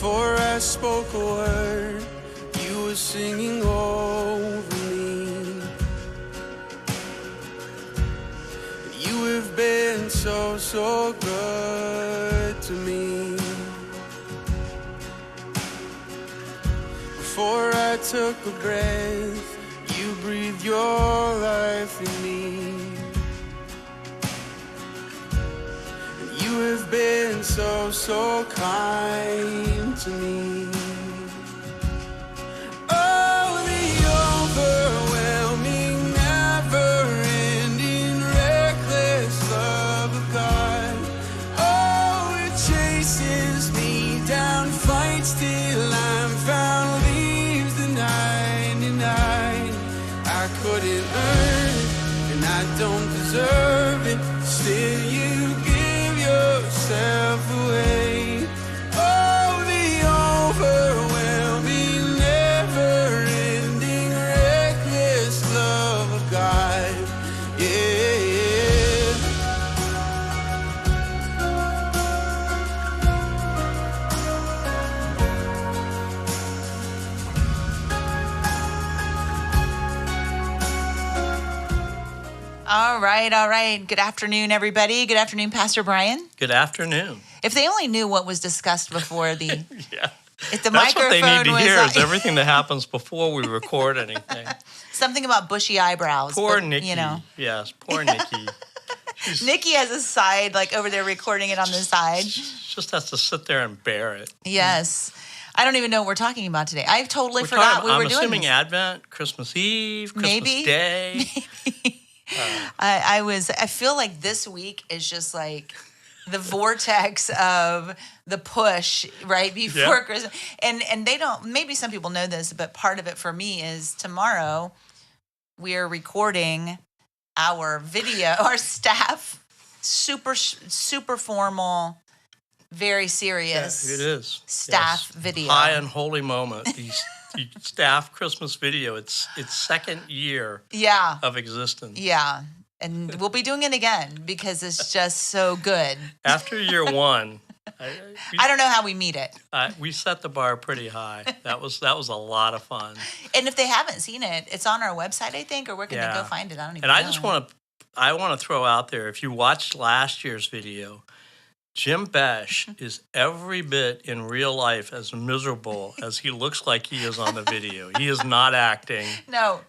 Before I spoke a word, you were singing over me. You have been so, so good to me. Before I took a breath, you breathed your life in me. You have been so, so kind to me. Oh, the overwhelming, never-ending, reckless love of God. Oh, it chases me down, fights till I'm found, leaves the 99. I couldn't earn it, and I don't deserve it. Still, you give yourself away. Oh, the overwhelming, never-ending, reckless love of God. Yeah. All right. Good afternoon, everybody. Good afternoon, Pastor Brian. Good afternoon. If they only knew what was discussed before the... Yeah. If the That's what microphone they need to was hear on- is everything that happens before we record anything. Something about bushy eyebrows. Poor but, Nikki. You know. Yes, poor Nikki. Nikki has a side, like over there recording it on the side. She just has to sit there and bear it. Yes. I don't even know what we're talking about today. I totally We're forgot talking- we were I'm doing assuming this. Advent, Christmas Eve, Christmas Maybe. Day. I feel like this week is just like the vortex of the push right before Yeah. Christmas. And they don't, maybe some people know this, but part of it for me is tomorrow we're recording our video, our staff, super formal, very serious It is. staff Yes. video. High and holy moment. The staff Christmas video. It's second year Yeah. of existence. Yeah. And we'll be doing it again because it's just so good. After year one, I don't know how we meet it. we set the bar pretty high. That was a lot of fun. And if they haven't seen it, it's on our website, I think, or where can they go Yeah. find it? I don't even And know. I just want to throw out there, if you watched last year's video, Jim Besh is every bit in real life as miserable as he looks like he is on the video. He is not acting. No.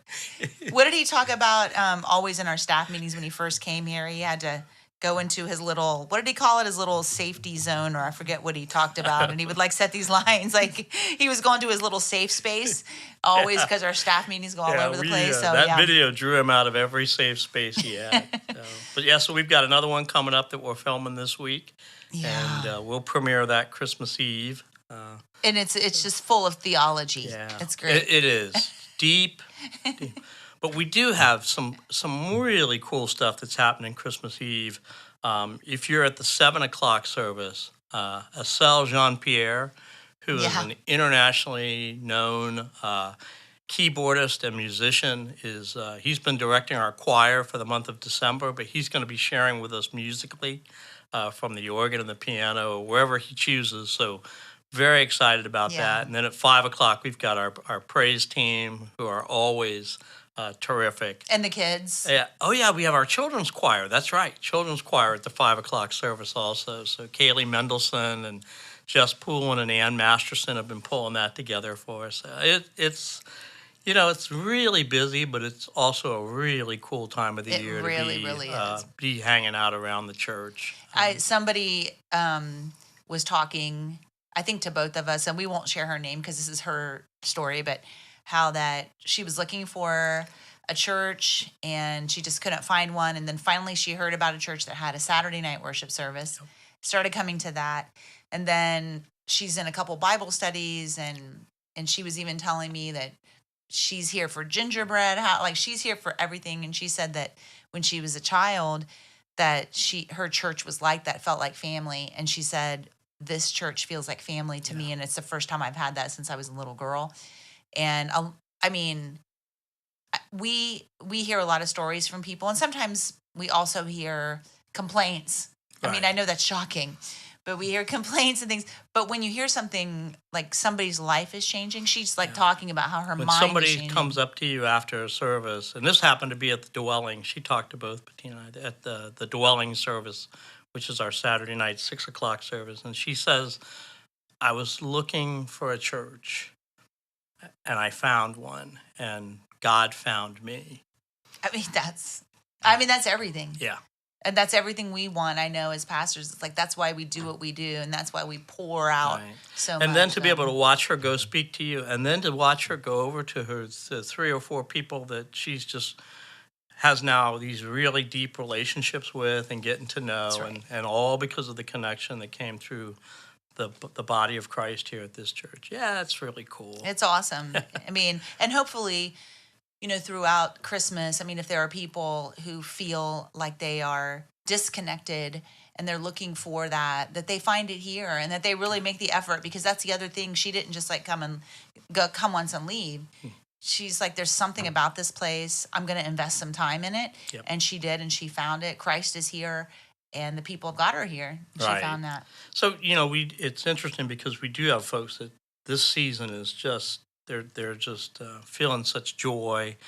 What did he talk about always in our staff meetings when he first came here? He had to go into his little, what did he call it? His little safety zone, or I forget what he talked about. And he would like set these lines. Like he was going to his little safe space always because our staff meetings go all over the place. So that video drew him out of every safe space he had. So we've got another one coming up that we're filming this week. Yeah. And we'll premiere that Christmas Eve. And it's just full of theology. Yeah, It's great. It is deep. But we do have some really cool stuff that's happening Christmas Eve. If you're at the 7:00 service, Estelle Jean-Pierre, who is an internationally known keyboardist and musician, he's been directing our choir for the month of December, but he's going to be sharing with us musically from the organ and the piano, wherever he chooses. So very excited about that. And then at 5:00, we've got our praise team, who are always terrific. And the kids. Yeah. Oh, yeah, we have our children's choir. That's right. Children's choir at the 5:00 service also. So Kaylee Mendelson and Jess Poulin and Ann Masterson have been pulling that together for us. It's really busy, but it's also a really cool time of the year really, to really is. Be hanging out around the church. Somebody was talking, I think, to both of us, and we won't share her name because this is her story, but how that she was looking for a church and she just couldn't find one. And then finally she heard about a church that had a Saturday night worship service, started coming to that. And then she's in a couple Bible studies, and she was even telling me that she's here for gingerbread, she's here for everything. And she said that when she was a child, that her church was like that, felt like family. And she said, this church feels like family to me, and it's the first time I've had that since I was a little girl. And I mean, we hear a lot of stories from people, and sometimes we also hear complaints. I mean, I know that's shocking, but we hear complaints and things. But when you hear something like somebody's life is changing, she's like talking about how her When mind is somebody changing. comes up to you after a service, and this happened to be at the dwelling, she talked to both Patina and I at the dwelling service, which is our Saturday night 6 o'clock service, and she says, "I was looking for a church, and I found one, and God found me." I mean that's everything. Yeah. And that's everything we want, I know, as pastors. It's like that's why we do what we do, and that's why we pour out Right. so much. And then to be able to watch her go speak to you, and then to watch her go over to her the 3 or 4 people that she's just has now these really deep relationships with and getting to know, That's right. and all because of the connection that came through the body of Christ here at this church. Yeah, it's really cool. It's awesome. I mean, and hopefully, throughout Christmas, I mean, if there are people who feel like they are disconnected and they're looking for that they find it here and that they really make the effort, because that's the other thing. She didn't just like come once and leave. She's like, there's something about this place. I'm going to invest some time in it. Yep. And she did, and she found it. Christ is here, and the people of God are here. She Right. found that. So, it's interesting because we do have folks that this season is just, they're just feeling such joy.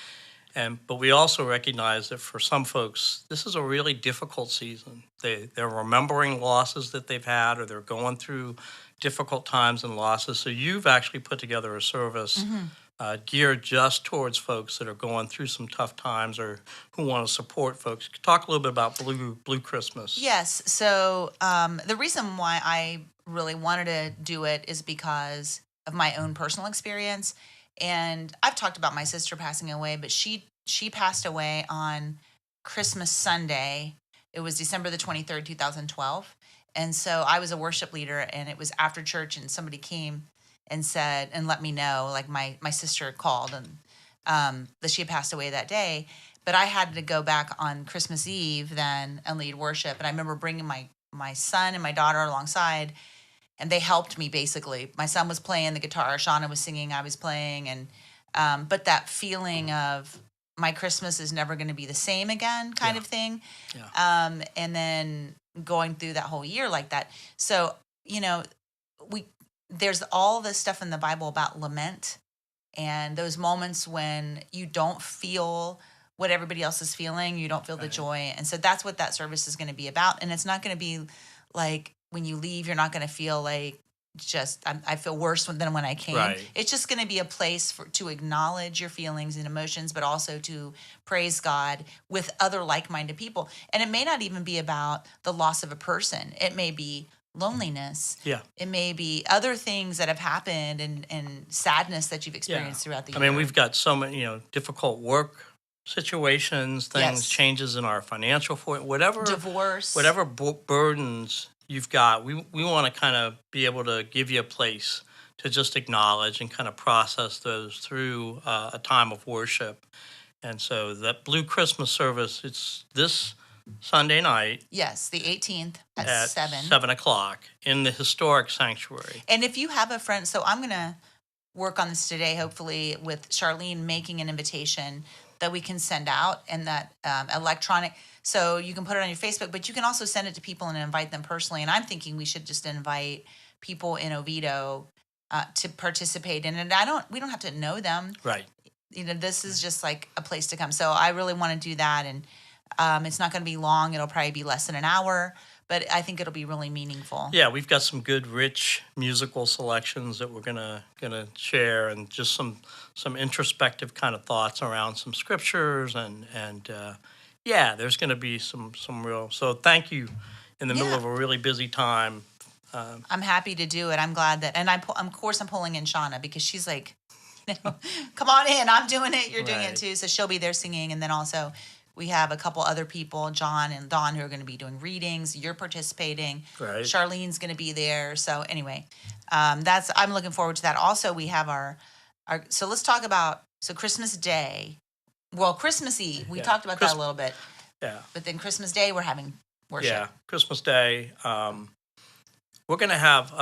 But we also recognize that for some folks, this is a really difficult season. They're remembering losses that they've had, or they're going through difficult times and losses. So you've actually put together a service geared just towards folks that are going through some tough times or who want to support folks. Talk a little bit about Blue Christmas. Yes. So the reason why I really wanted to do it is because of my own personal experience. And I've talked about my sister passing away, but she passed away on Christmas Sunday. It was December the 23rd, 2012. And so I was a worship leader, and it was after church, and somebody came and said, and let me know, like my sister called, and that she had passed away that day. But I had to go back on Christmas Eve then and lead worship. And I remember bringing my son and my daughter alongside, and they helped me basically. My son was playing the guitar, Shauna was singing, I was playing, and but that feeling of my Christmas is never going to be the same again kind of thing. Yeah. And then going through that whole year like that. So, there's all this stuff in the Bible about lament and those moments when you don't feel what everybody else is feeling, you don't feel the joy. And so that's what that service is going to be about. And it's not going to be like when you leave, you're not going to feel like I feel worse than when I came. Right. It's just going to be a place to acknowledge your feelings and emotions, but also to praise God with other like-minded people. And it may not even be about the loss of a person. It may be loneliness. Yeah. It may be other things that have happened and sadness that you've experienced throughout the year. I mean, we've got so many, difficult work situations, things, changes in our financial whatever. Divorce. Whatever burdens you've got, we want to kind of be able to give you a place to just acknowledge and kind of process those through a time of worship. And so that Blue Christmas service, it's this Sunday night. Yes, the 18th at 7. 7 o'clock in the historic sanctuary. And if you have a friend, so I'm going to work on this today, hopefully, with Charlene making an invitation that we can send out, and that electronic. So you can put it on your Facebook, but you can also send it to people and invite them personally. And I'm thinking we should just invite people in Oviedo to participate in it. We don't have to know them. Right. This is just like a place to come. So I really want to do that, and it's not going to be long. It'll probably be less than an hour, but I think it'll be really meaningful. Yeah, we've got some good, rich musical selections that we're gonna share, and just some introspective kind of thoughts around some scriptures, and there's going to be some real. So thank you in the middle of a really busy time. I'm happy to do it. I'm glad that, and of course I'm pulling in Shauna because she's like, come on in. I'm doing it. You're doing it too. So she'll be there singing, and then also we have a couple other people, John and Dawn, who are going to be doing readings. You're participating. Right. Charlene's going to be there. So anyway, I'm looking forward to that. Also, we have our so let's talk about Christmas Day. Well, Christmas Eve. We talked about that a little bit. Yeah. But then Christmas Day, we're having worship. Yeah, Christmas Day. We're going to have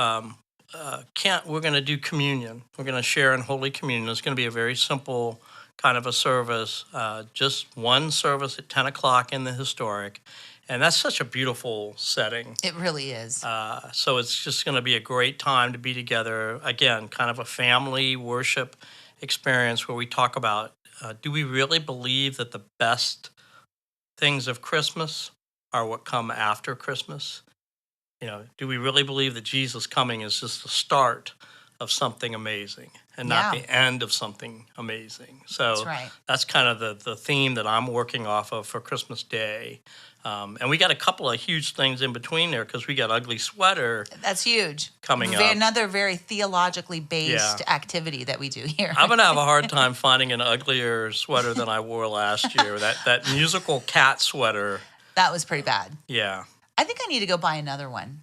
we're going to do communion. We're going to share in Holy Communion. It's going to be a very simple kind of a service, just one service at 10 o'clock in the historic. And that's such a beautiful setting. It really is. So it's just going to be a great time to be together. Again, kind of a family worship experience where we talk about, do we really believe that the best things of Christmas are what come after Christmas? Do we really believe that Jesus coming is just the start of something amazing and not the end of something amazing? So That's right. That's kind of the theme that I'm working off of for Christmas Day. And we got a couple of huge things in between there because we got Ugly Sweater. That's huge. Coming up. Another very theologically based activity that we do here. I'm going to have a hard time finding an uglier sweater than I wore last year. That musical cat sweater. That was pretty bad. Yeah. I think I need to go buy another one.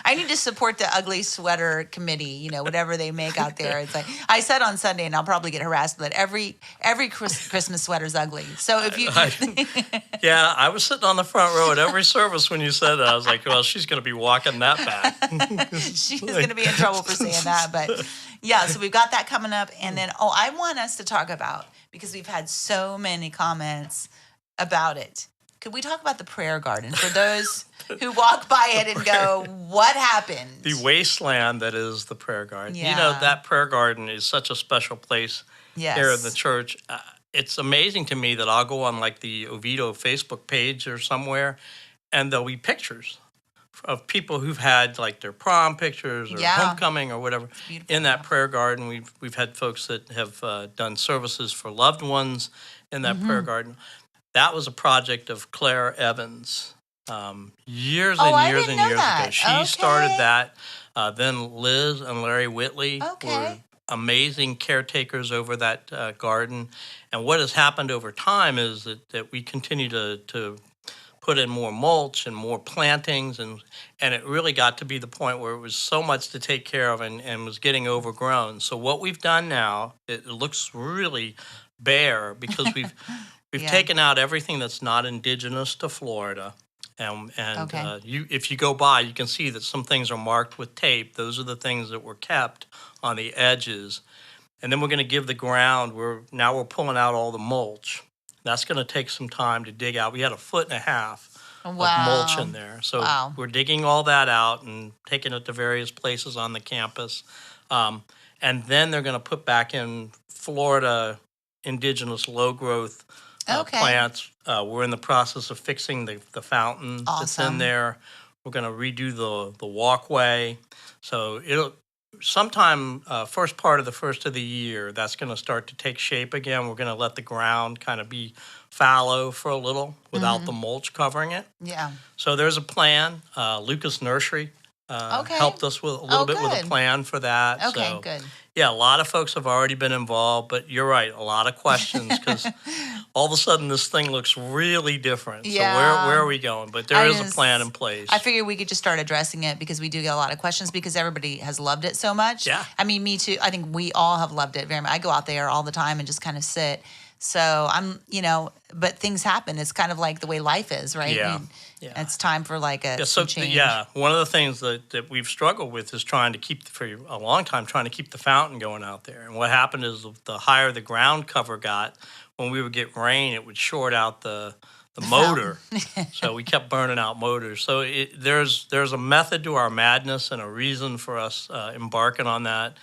I need to support the Ugly Sweater Committee, whatever they make out there. It's like I said on Sunday, and I'll probably get harassed, that every Christmas sweater's ugly. So if you, yeah, I was sitting on the front row at every service when you said that. I was like, well, she's going to be walking that back. She's going to be in trouble for saying that. But yeah, so we've got that coming up, and then I want us to talk about, because we've had so many comments about it. Could we talk about the prayer garden for those who walk by it and go, what happened? The wasteland that is the prayer garden. Yeah. That prayer garden is such a special place here in the church. It's amazing to me that I'll go on like the Oviedo Facebook page or somewhere, and there'll be pictures of people who've had like their prom pictures or homecoming or whatever in that prayer garden. We've had folks that have done services for loved ones in that prayer garden. That was a project of Claire Evans years and years ago. She started that. Then Liz and Larry Whitley were amazing caretakers over that garden. And what has happened over time is that we continue to put in more mulch and more plantings. And it really got to be the point where it was so much to take care of and was getting overgrown. So what we've done now, it looks really bare because we've taken out everything that's not indigenous to Florida. And if you go by, you can see that some things are marked with tape. Those are the things that were kept on the edges. And then we're going to give the ground. We're pulling out all the mulch. That's going to take some time to dig out. We had 1.5 feet of mulch in there. So we're digging all that out and taking it to various places on the campus. And then they're going to put back in Florida indigenous low-growth plants. We're in the process of fixing the fountain that's in there. We're going to redo the walkway. So it'll sometime first of the year, that's going to start to take shape again. We're going to let the ground kind of be fallow for a little without the mulch covering it. Yeah. So there's a plan. Lucas Nursery helped us with a little bit with a plan for that. Okay, so, good. Yeah, a lot of folks have already been involved, but you're right, a lot of questions because all of a sudden this thing looks really different. Yeah. So where are we going? But there is a plan in place. I figured we could just start addressing it because we do get a lot of questions because everybody has loved it so much. Yeah. I mean, me too. I think we all have loved it very much. I go out there all the time and just kind of sit. So I'm, but things happen. It's kind of like the way life is, right? Yeah. It's time for some change. One of the things that we've struggled with is for a long time, trying to keep the fountain going out there. And what happened is the higher the ground cover got, when we would get rain, it would short out the motor. So we kept burning out motors. So there's a method to our madness and a reason for us embarking on that.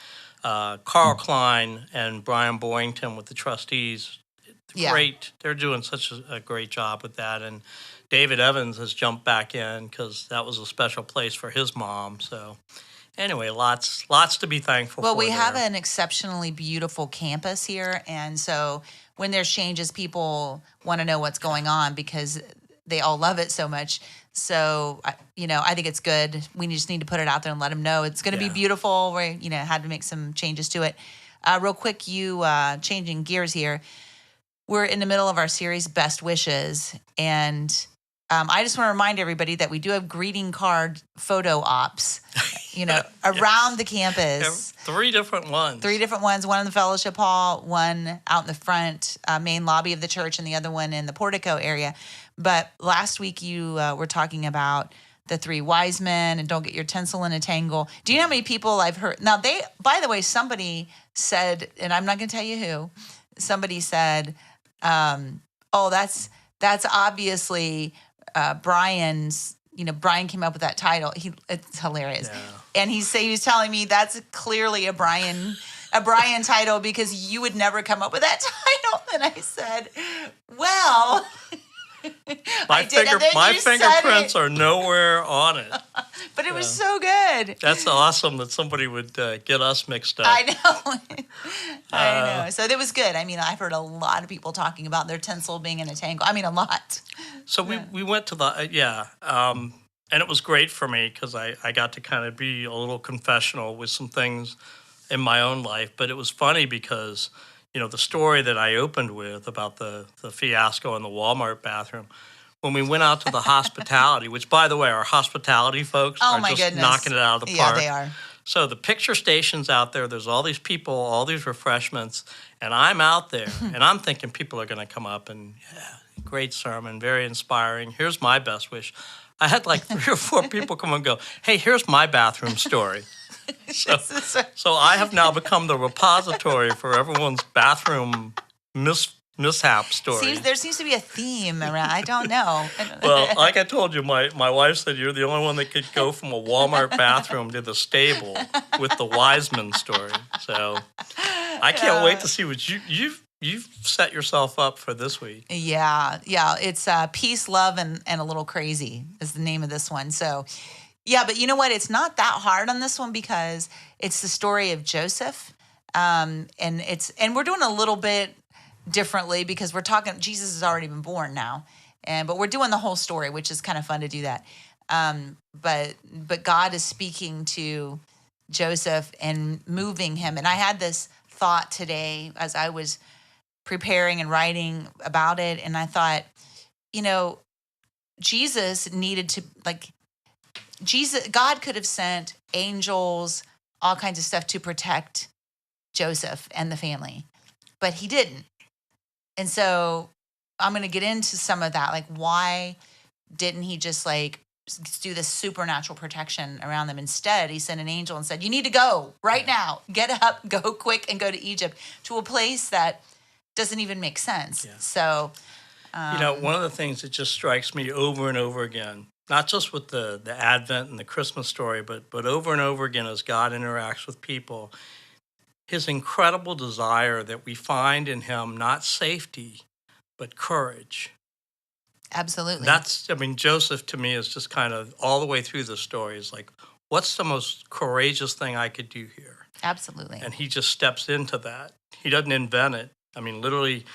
Carl Klein and Brian Boyington with the trustees, great. They're doing such a great job with that. And David Evans has jumped back in because that was a special place for his mom. So anyway, lots to be thankful for. Well, we have an exceptionally beautiful campus here. And so when there's changes, people want to know what's going on because they all love it so much. So, I think it's good. We just need to put it out there and let them know it's going to be beautiful. We, had to make some changes to it. Real quick, changing gears here. We're in the middle of our series, Best Wishes. And I just want to remind everybody that we do have greeting card photo ops, around the campus. 3 different ones. 3 different ones. One in the fellowship hall, one out in the front main lobby of the church, and the other one in the portico area. But last week you were talking about the 3 wise men and don't get your tinsel in a tangle. Do you know how many people I've heard? Now, by the way, somebody said, and I'm not going to tell you who, somebody said, that's that's obviously Brian's. Brian came up with that title. It's hilarious, and he was telling me that's clearly a Brian title because you would never come up with that title. And I said, well. My fingerprints are nowhere on it. But it was so good. That's awesome that somebody would get us mixed up. I know. I know. So it was good. I mean, I've heard a lot of people talking about their tinsel being in a tangle. I mean, a lot. So we went to the, and it was great for me because I got to kind of be a little confessional with some things in my own life. But it was funny because the story that I opened with about the fiasco in the Walmart bathroom, when we went out to the hospitality, which, by the way, our hospitality folks are just knocking it out of the park. Yeah, they are. So the picture station's out there. There's all these people, all these refreshments, and I'm out there, and I'm thinking people are going to come up and, great sermon, very inspiring. Here's my best wish. I had like 3 or 4 people come and go, hey, here's my bathroom story. So I have now become the repository for everyone's bathroom mishap story. There seems to be a theme around. I don't know. Well, like I told you, my wife said you're the only one that could go from a Walmart bathroom to the stable with the Wiseman story. So I can't wait to see what you've set yourself up for this week. Yeah. It's Peace, Love, and a Little Crazy is the name of this one. So. Yeah, but you know what? It's not that hard on this one because it's the story of Joseph, and we're doing a little bit differently because we're talking. Jesus has already been born now, but we're doing the whole story, which is kind of fun to do that. But God is speaking to Joseph and moving him, and I had this thought today as I was preparing and writing about it, and I thought, Jesus needed to God could have sent angels, all kinds of stuff to protect Joseph and the family, but he didn't. And so I'm going to get into some of that. Like, why didn't he just do this supernatural protection around them? Instead, he sent an angel and said, you need to go right now, get up, go quick and go to Egypt, to a place that doesn't even make sense. Yeah. So, one of the things that just strikes me over and over again, not just with the Advent and the Christmas story, but over and over again as God interacts with people, his incredible desire that we find in him not safety, but courage. Absolutely. Joseph to me is just kind of all the way through the story is like, what's the most courageous thing I could do here? Absolutely. And he just steps into that. He doesn't invent it. Literally,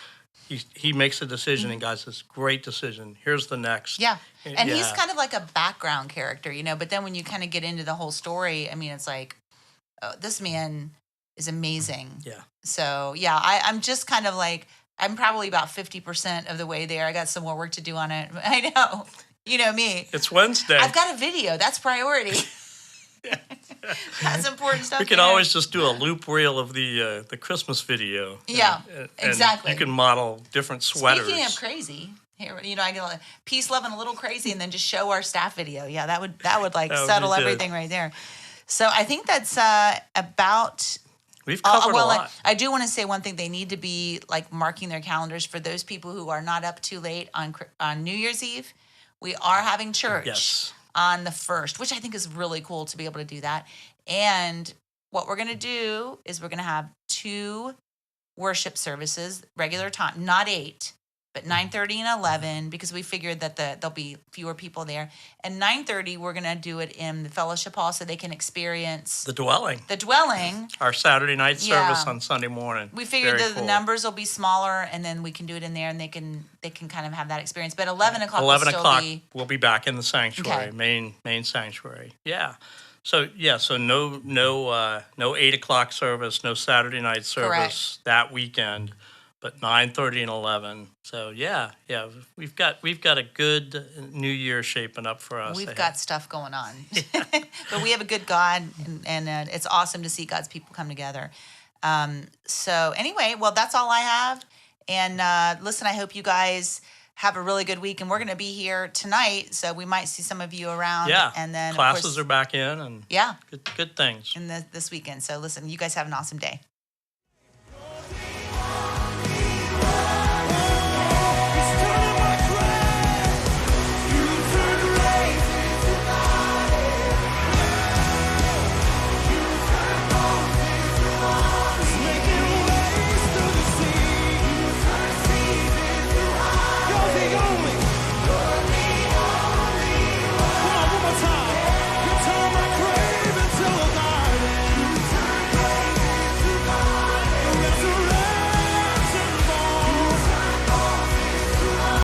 he makes a decision, and God says, great decision. Here's the next. Yeah. And he's kind of like a background character, but then when you kind of get into the whole story, it's like, oh, this man is amazing. Yeah. So, I'm just kind of like, I'm probably about 50% of the way there. I got some more work to do on it. I know. You know me. It's Wednesday. I've got a video. That's priority. That's important stuff. We can always just do a loop reel of the Christmas video. Yeah, and exactly. You can model different sweaters. Speaking of crazy, here I get a peace, love, and a little crazy, and then just show our staff video. Yeah, that would settle everything right there. So I think that's about. We've covered a lot. I do want to say one thing. They need to be marking their calendars for those people who are not up too late on New Year's Eve. We are having church. Yes. On the 1st, which I think is really cool to be able to do that. And what we're going to do is we're going to have 2 worship services, regular time, not 8, but 9:30 and 11, because we figured that there'll be fewer people there. And 9:30, we're going to do it in the fellowship hall so they can experience the dwelling. Our Saturday night service on Sunday morning. We figured the numbers will be smaller, and then we can do it in there, and they can kind of have that experience. But 11 o'clock we'll be back in the sanctuary, main sanctuary. Yeah. So no 8 o'clock service, no Saturday night service that weekend, but 9:30 and 11. So we've got a good New Year shaping up for us. We've got stuff going on, but we have a good God, and it's awesome to see God's people come together. So anyway, well, that's all I have. And listen, I hope you guys have a really good week, and we're going to be here tonight, so we might see some of you around. Yeah, and then classes are back in, and yeah, good things in this weekend. So listen, you guys have an awesome day.